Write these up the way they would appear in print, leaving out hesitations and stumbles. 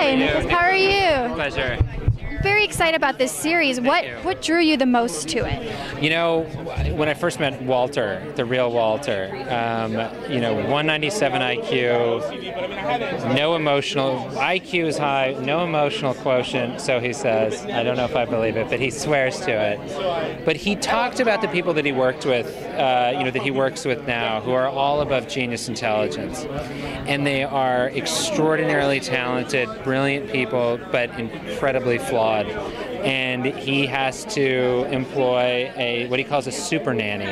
fine. How are you? Pleasure. Very excited about this series. What drew you the most to it? You know, when I first met Walter, the real Walter, 197 IQ, no emotional, IQ is high, no emotional quotient, so he says. I don't know if I believe it, but he swears to it. But he talked about the people that he worked with, that he works with now, who are all above genius intelligence. And they are extraordinarily talented, brilliant people, but incredibly flawed. And he has to employ what he calls a super nanny.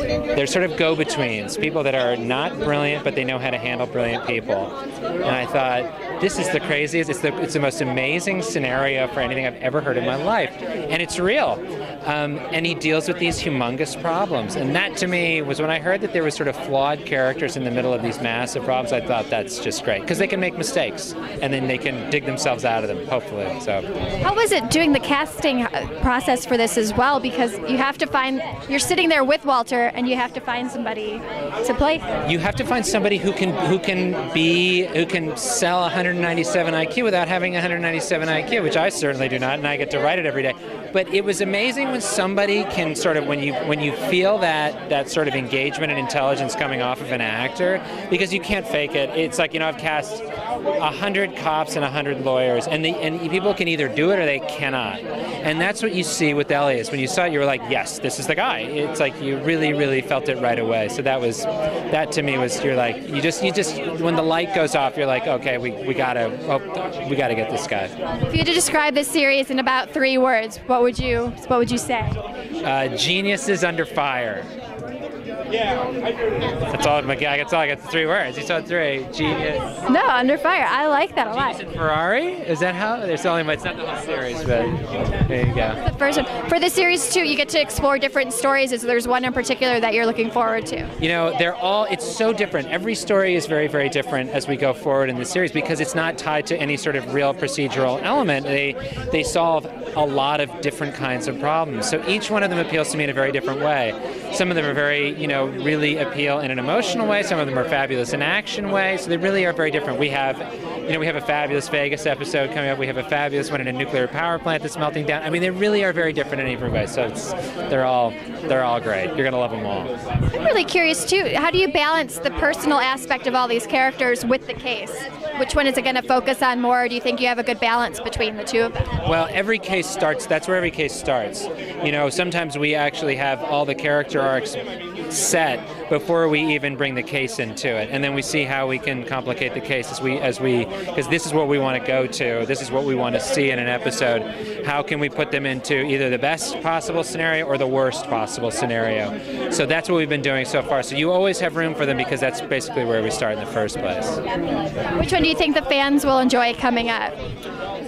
They're sort of go-betweens, people that are not brilliant, but they know how to handle brilliant people. And I thought, this is the craziest, it's the most amazing scenario for anything I've ever heard in my life. And it's real. And he deals with these humongous problems. And that, to me, was when I heard that there were sort of flawed characters in the middle of these massive problems, I thought that's just great. Because they can make mistakes, and then they can dig themselves out of them, hopefully. So. How was it doing the casting process for this as well? Because you have to you're sitting there with Walter, and you have to find somebody to play. You have to find somebody who can sell 197 IQ without having 197 IQ, which I certainly do not, and I get to write it every day. But it was amazing when somebody can sort of, when you feel that sort of engagement and intelligence coming off of an actor, because you can't fake it. It's like, I've cast 100 cops and 100 lawyers, and people can either do it or they cannot. And that's what you see with Elias. When you saw it, you were like, yes, this is the guy. It's like you really, really felt it right away. So that to me was, you're like, you just when the light goes off, you're like, okay, we gotta get this guy. If you had to describe this series in about 3 words, what would you say? Genius is under fire. That's all I got 3 words. You saw 3. Genius. No, under fire. I like that a lot. Genius and Ferrari? Is that how? It's not the whole series, but there you go. The first one. For the series too, you get to explore different stories. Is there's one in particular that you're looking forward to? It's so different. Every story is very, very different as we go forward in the series, because it's not tied to any sort of real procedural element. They solve a lot of different kinds of problems. So each one of them appeals to me in a very different way. Some of them are very, really appeal in an emotional way. Some of them are fabulous in action way. So they really are very different. We have a fabulous Vegas episode coming up. We have a fabulous one in a nuclear power plant that's melting down. I mean, they really are very different in every way. So they're all great. You're gonna love them all. I'm really curious too. How do you balance the personal aspect of all these characters with the case? Which one is it going to focus on more? Or do you think you have a good balance between the two of them? Well, every case starts. That's where every case starts. Sometimes we actually have all the character arcs set before we even bring the case into it, and then we see how we can complicate the case because this is what we want to go to. This is what we want to see in an episode. How can we put them into either the best possible scenario or the worst possible scenario? So that's what we've been doing so far. So you always have room for them, because that's basically where we start in the first place. Which one do you think the fans will enjoy coming up?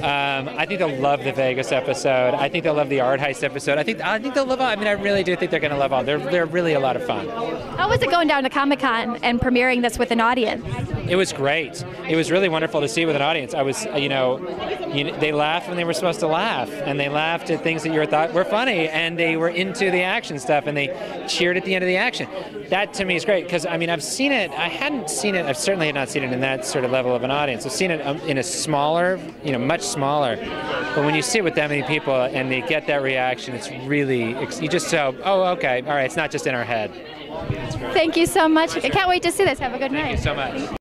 I think they'll love the Vegas episode. I think they'll love the art heist episode. I think they'll love all. I mean, I really do think they're going to love all. They're really a lot of fun. How was it going down to Comic-Con and premiering this with an audience? It was great. It was really wonderful to see with an audience. I was, they laughed when they were supposed to laugh, and they laughed at things that you thought were funny, and they were into the action stuff, and they cheered at the end of the action. That to me is great, because I've seen it. I hadn't seen it. I certainly had not seen it in that sort of level of an audience. I've seen it in a smaller, much smaller. But when you see it with that many people and they get that reaction, it's really, you just go, oh, okay, all right, it's not just in our head. Thank you so much. I can't wait to see this. Have a good night. Thank you so much.